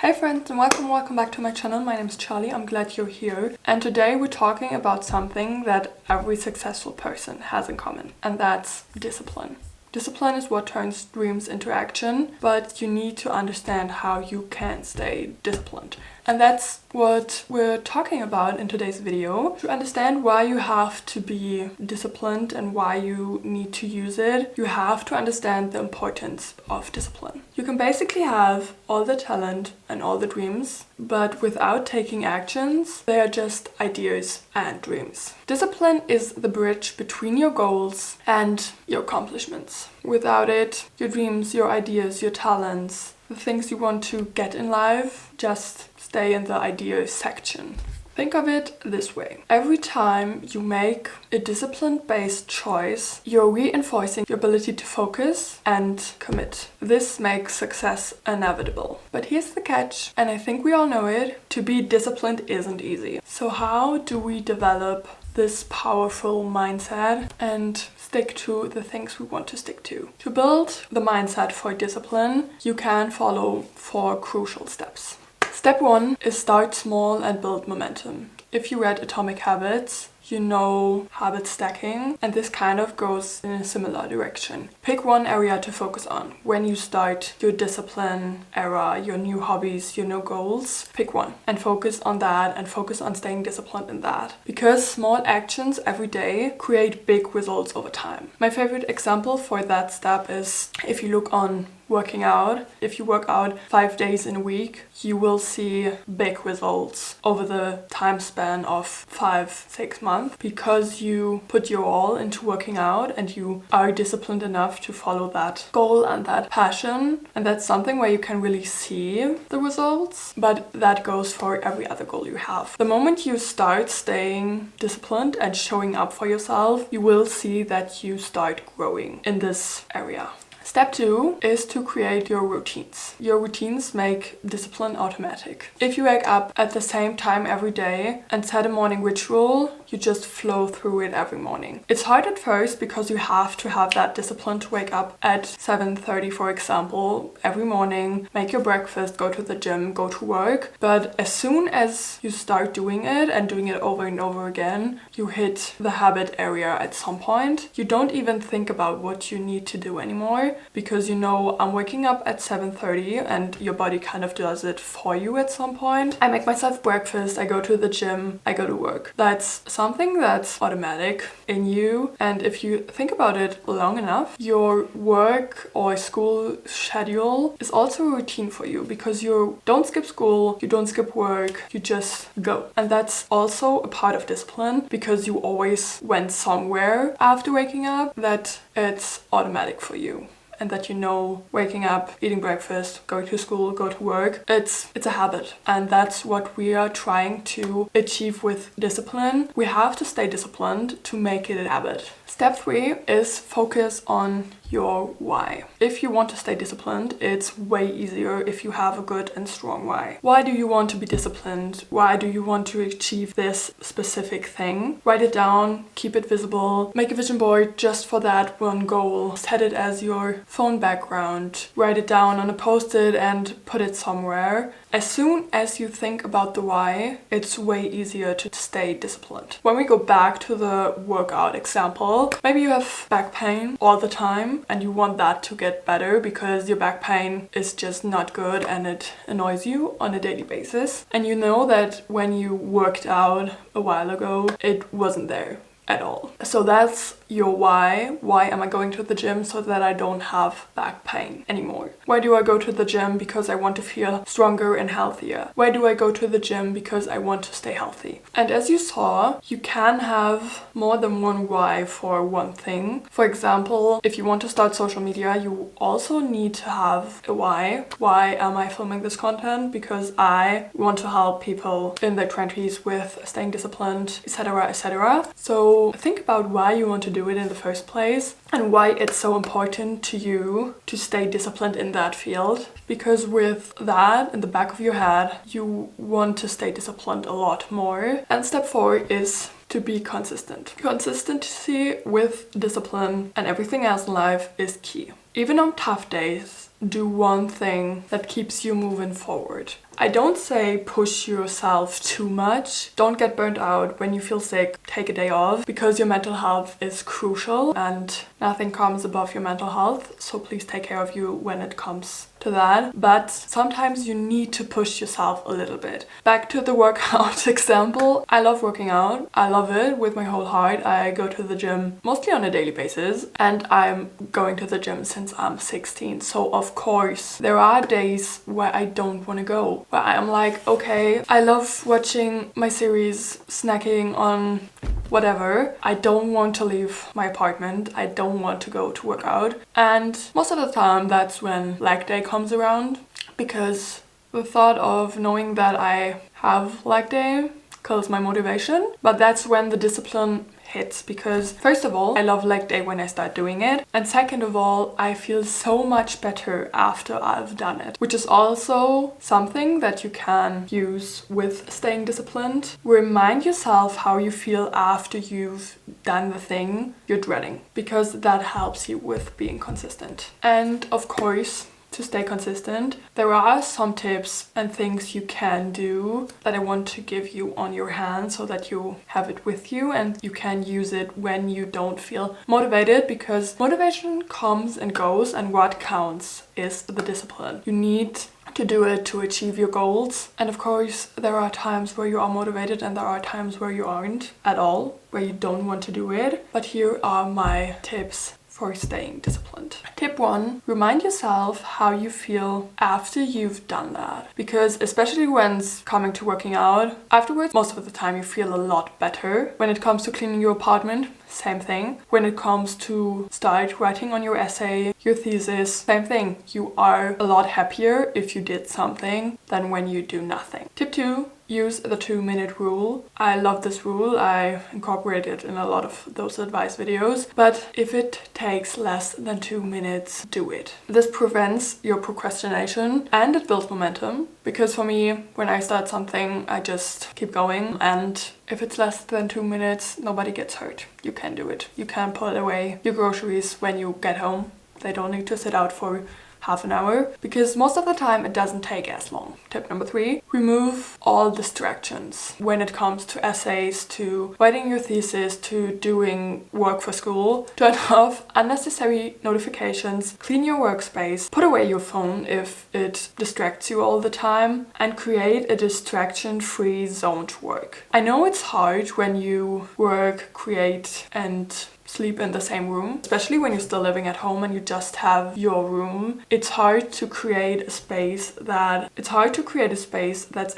Hey friends, and welcome back to my channel. My name is Charlie. I'm glad you're here. And today we're talking about something that every successful person has in common, and that's discipline. Discipline is what turns dreams into action, but you need to understand how you can stay disciplined. And that's what we're talking about in today's video. To understand why you have to be disciplined and why you need to use it, you have to understand the importance of discipline. You can basically have all the talent and all the dreams, but without taking actions, they are just ideas and dreams. Discipline is the bridge between your goals and your accomplishments. Without it, your dreams, your ideas, your talents, the things you want to get in life just stay in the ideas section. Think of it this way. Every time you make a discipline-based choice, you're reinforcing your ability to focus and commit. This makes success inevitable. But here's the catch, and I think we all know it, to be disciplined isn't easy. So how do we develop this powerful mindset and stick to the things we want to stick to? To build the mindset for discipline, you can follow 4 crucial steps. Step 1 is start small and build momentum. If you read Atomic Habits, you know habit stacking, and this kind of goes in a similar direction. Pick one area to focus on. When you start your discipline era, your new hobbies, your new goals, pick one and focus on that and focus on staying disciplined in that. Because small actions every day create big results over time. My favorite example for that step is if you look on working out. If you work out 5 days in a week, you will see big results over the time span of 5-6 months because you put your all into working out and you are disciplined enough to follow that goal and that passion. And that's something where you can really see the results, but that goes for every other goal you have. The moment you start staying disciplined and showing up for yourself, you will see that you start growing in this area. Step 2 is to create your routines. Your routines make discipline automatic. If you wake up at the same time every day and set a morning ritual, you just flow through it every morning. It's hard at first because you have to have that discipline to wake up at 7:30, for example, every morning, make your breakfast, go to the gym, go to work. But as soon as you start doing it and doing it over and over again, you hit the habit area at some point. You don't even think about what you need to do anymore because you know I'm waking up at 7:30 and your body kind of does it for you at some point. I make myself breakfast, I go to the gym, I go to work. That's something that's automatic in you, and if you think about it long enough, your work or school schedule is also a routine for you because you don't skip school, you don't skip work, you just go. And that's also a part of discipline because you always went somewhere after waking up, that it's automatic for you. And that you know waking up, eating breakfast, going to school, go to work, it's a habit. And that's what we are trying to achieve with discipline. We have to stay disciplined to make it a habit. Step 3 is focus on your why. If you want to stay disciplined, it's way easier if you have a good and strong why. Why do you want to be disciplined? Why do you want to achieve this specific thing? Write it down, keep it visible, make a vision board just for that one goal. Set it as your phone background. Write it down on a post-it and put it somewhere. As soon as you think about the why, it's way easier to stay disciplined. When we go back to the workout example, maybe you have back pain all the time and you want that to get better because your back pain is just not good and it annoys you on a daily basis. And you know that when you worked out a while ago, it wasn't there at all. So that's your why. Why am I going to the gym? So that I don't have back pain anymore. Why do I go to the gym? Because I want to feel stronger and healthier. Why do I go to the gym? Because I want to stay healthy. And as you saw, you can have more than one why for one thing. For example, if you want to start social media, you also need to have a why. Why am I filming this content? Because I want to help people in their 20s with staying disciplined, etc., etc. So think about why you want to do it in the first place and why it's so important to you to stay disciplined in that field. Because with that in the back of your head, you want to stay disciplined a lot more. And step 4 is to be consistent. Consistency with discipline and everything else in life is key. even on tough days, do one thing that keeps you moving forward. I don't say push yourself too much. Don't get burnt out when you feel sick. Take a day off because your mental health is crucial and nothing comes above your mental health. So please take care of you when it comes to that. But sometimes you need to push yourself a little bit. Back to the workout example. I love working out. I love it with my whole heart. I go to the gym mostly on a daily basis and I'm going to the gym since I'm 16. So of course there are days where I don't want to go. Where I'm like, okay, I love watching my series, snacking on whatever. I don't want to leave my apartment. I don't want to go to work out. And most of the time that's when leg day comes around, because the thought of knowing that I have leg day kills my motivation. But that's when the discipline hits, because first of all, I love leg day when I start doing it, and second of all, I feel so much better after I've done it, which is also something that you can use with staying disciplined. Remind yourself how you feel after you've done the thing you're dreading, because that helps you with being consistent. And of course, to stay consistent, there are some tips and things you can do that I want to give you on your hand so that you have it with you and you can use it when you don't feel motivated, because motivation comes and goes and what counts is the discipline. You need to do it to achieve your goals. And of course, there are times where you are motivated and there are times where you aren't at all, where you don't want to do it. But here are my tips for staying disciplined. Tip 1, remind yourself how you feel after you've done that. Because especially when it's coming to working out, afterwards, most of the time you feel a lot better. When it comes to cleaning your apartment, same thing. When it comes to start writing on your essay, your thesis, same thing. You are a lot happier if you did something than when you do nothing. Tip 2, use the 2-minute rule. I love this rule. I incorporate it in a lot of those advice videos. But if it takes less than 2 minutes, do it. This prevents your procrastination and it builds momentum. Because for me, when I start something, I just keep going. And if it's less than 2 minutes, nobody gets hurt. You can do it. You can put away your groceries when you get home. They don't need to sit out for half an hour, because most of the time it doesn't take as long. Tip number 3, remove all distractions. When it comes to essays, to writing your thesis, to doing work for school, turn off unnecessary notifications, clean your workspace, put away your phone if it distracts you all the time, and create a distraction-free zone to work. I know it's hard when you work, create, and sleep in the same room, especially when you're still living at home and you just have your room. It's hard to create a space that's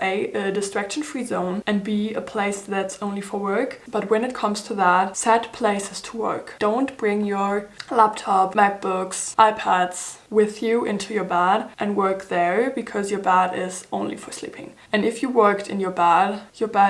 a distraction-free zone and B, a place that's only for work. But when it comes to that, set places to work. Don't bring your laptop, MacBooks, iPads with you into your bed and work there, because your bed is only for sleeping. And if you worked in your bed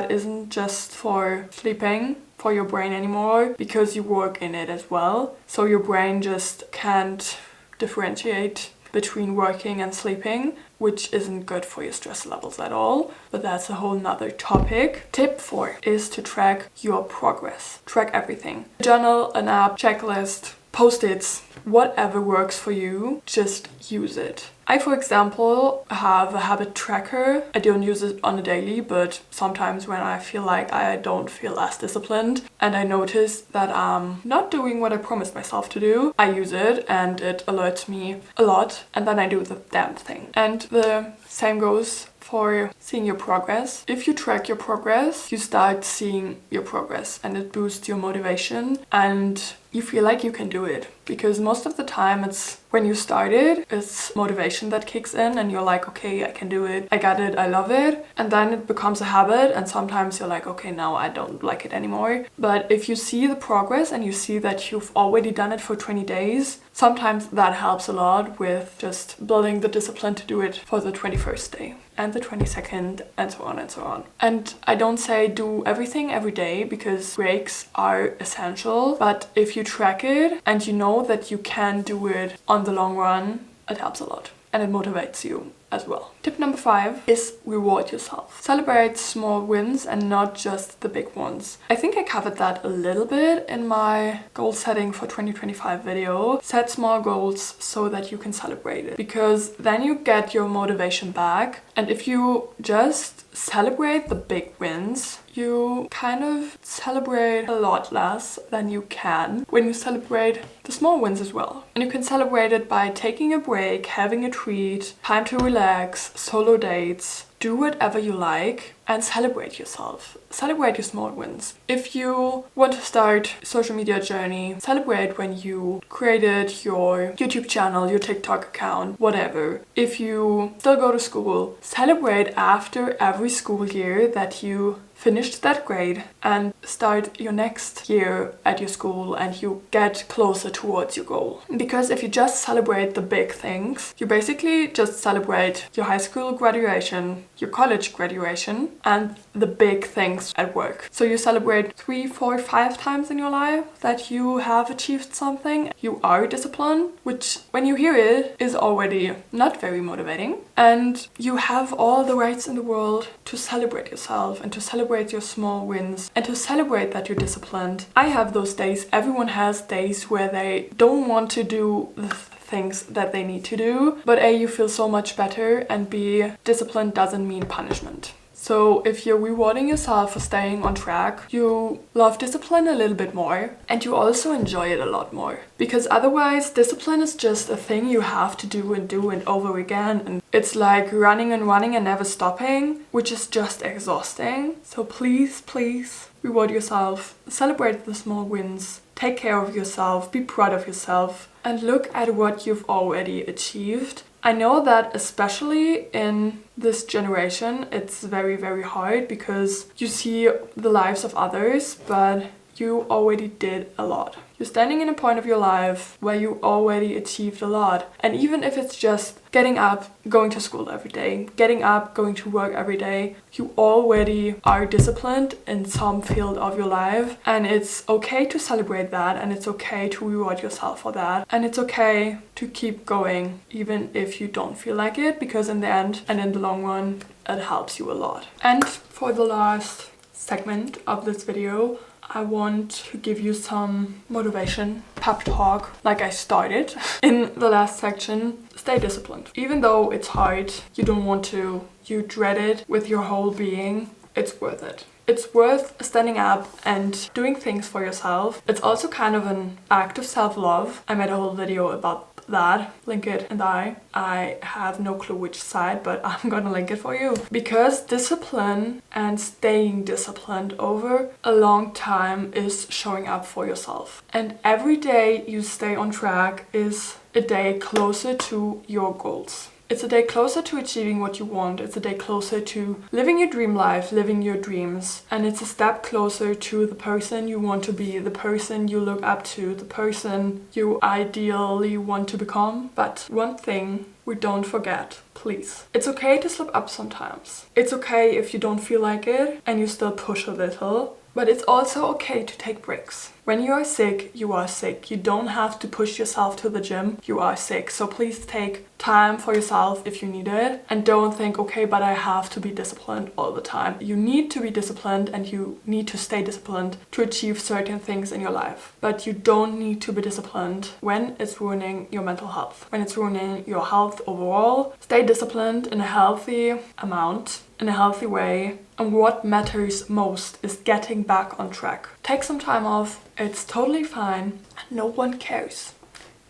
isn't just for sleeping, for your brain anymore, because you work in it as well. So your brain just can't differentiate between working and sleeping, which isn't good for your stress levels at all. But that's a whole nother topic. Tip 4 is to track your progress. Track everything. A journal, an app, checklist, post-its, whatever works for you, just use it. I, for example, have a habit tracker. I don't use it on a daily, but sometimes when I feel like I don't feel as disciplined and I notice that I'm not doing what I promised myself to do, I use it and it alerts me a lot, and then I do the damn thing. And the same goes for seeing your progress. If you track your progress, you start seeing your progress and it boosts your motivation and you feel like you can do it. Because most of the time it's when you started, it's motivation that kicks in and you're like, okay, I can do it, I got it, I love it. And then it becomes a habit and sometimes you're like, okay, now I don't like it anymore. But if you see the progress and you see that you've already done it for 20 days, sometimes that helps a lot with just building the discipline to do it for the 21st day and the 22nd and so on and so on. And I don't say do everything every day, because breaks are essential. But if you track it and you know that you can do it on the long run, it helps a lot and it motivates you as well. Tip number 5 is reward yourself. Celebrate small wins and not just the big ones. I think I covered that a little bit in my goal setting for 2025 video. Set small goals so that you can celebrate it, because then you get your motivation back. And if you just celebrate the big wins, you kind of celebrate a lot less than you can when you celebrate the small wins as well. And you can celebrate it by taking a break, having a treat, time to relax, solo dates, do whatever you like and celebrate yourself. Celebrate your small wins. If you want to start a social media journey, celebrate when you created your YouTube channel, your TikTok account, whatever. If you still go to school, celebrate after every school year that you finished that grade and start your next year at your school and you get closer towards your goal. Because if you just celebrate the big things, you basically just celebrate your high school graduation, your college graduation, and the big things at work. So you celebrate 3, 4, 5 times in your life that you have achieved something. You are disciplined, which when you hear it is already not very motivating. And you have all the rights in the world to celebrate yourself and to celebrate your small wins and to celebrate that you're disciplined. I have those days. Everyone has days where they don't want to do the things that they need to do, but A, you feel so much better, and B, discipline doesn't mean punishment. So if you're rewarding yourself for staying on track, you love discipline a little bit more and you also enjoy it a lot more. Because otherwise, discipline is just a thing you have to do and over again. And it's like running and never stopping, which is just exhausting. So please, please reward yourself. Celebrate the small wins. Take care of yourself. Be proud of yourself. And look at what you've already achieved. I know that especially in this generation, it's very, very hard because you see the lives of others, but you already did a lot. You're standing in a point of your life where you already achieved a lot. And even if it's just getting up, going to school every day, getting up, going to work every day, you already are disciplined in some field of your life. And it's okay to celebrate that, and it's okay to reward yourself for that. And it's okay to keep going even if you don't feel like it, because in the end and in the long run, it helps you a lot. And for the last segment of this video, I want to give you some motivation, pep talk, like I started in the last section. Stay disciplined. Even though it's hard, you don't want to, you dread it with your whole being, it's worth it. It's worth standing up and doing things for yourself. It's also kind of an act of self-love. I made a whole video about that, link it in the I have no clue which side, but I'm gonna link it for you. Because discipline and staying disciplined over a long time is showing up for yourself. And every day you stay on track is a day closer to your goals. It's a day closer to achieving what you want. It's a day closer to living your dream life, living your dreams. And it's a step closer to the person you want to be, the person you look up to, the person you ideally want to become. But one thing we don't forget, please. It's okay to slip up sometimes. It's okay if you don't feel like it and you still push a little. But it's also okay to take breaks. When you are sick, you are sick. You don't have to push yourself to the gym. You are sick. So please take time for yourself if you need it. And don't think, okay, but I have to be disciplined all the time. You need to be disciplined and you need to stay disciplined to achieve certain things in your life. But you don't need to be disciplined when it's ruining your mental health. When it's ruining your health overall, stay disciplined in a healthy amount, in a healthy way. And what matters most is getting back on track. Take some time off. It's totally fine. No one cares.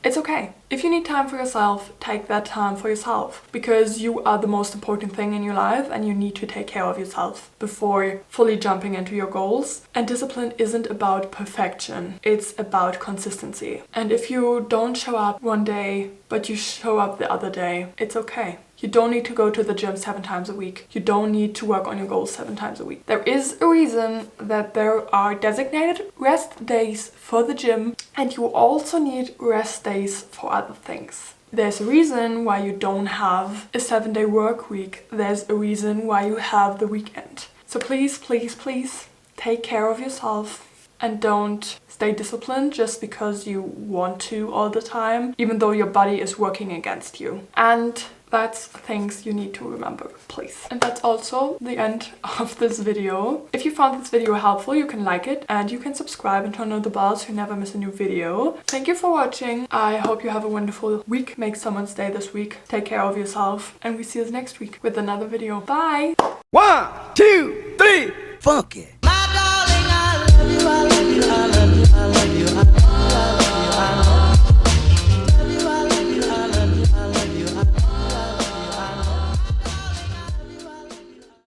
It's okay. If you need time for yourself, take that time for yourself, because you are the most important thing in your life and you need to take care of yourself before fully jumping into your goals. And discipline isn't about perfection. It's about consistency. And if you don't show up one day, but you show up the other day, it's okay. You don't need to go to the gym 7 times a week. You don't need to work on your goals 7 times a week. There is a reason that there are designated rest days for the gym, and you also need rest days for other things. There's a reason why you don't have a 7-day work week. There's a reason why you have the weekend. So please, please, please take care of yourself. And don't stay disciplined just because you want to all the time, even though your body is working against you. And That's things you need to remember, please. And that's also the end of this video. If you found this video helpful, you can like it and you can subscribe and turn on the bell so you never miss a new video. Thank you for watching. I hope you have a wonderful week. Make someone's day this week. Take care of yourself and we see us next week with another video. Bye! 1, 2, 3, funky. My darling, I love you.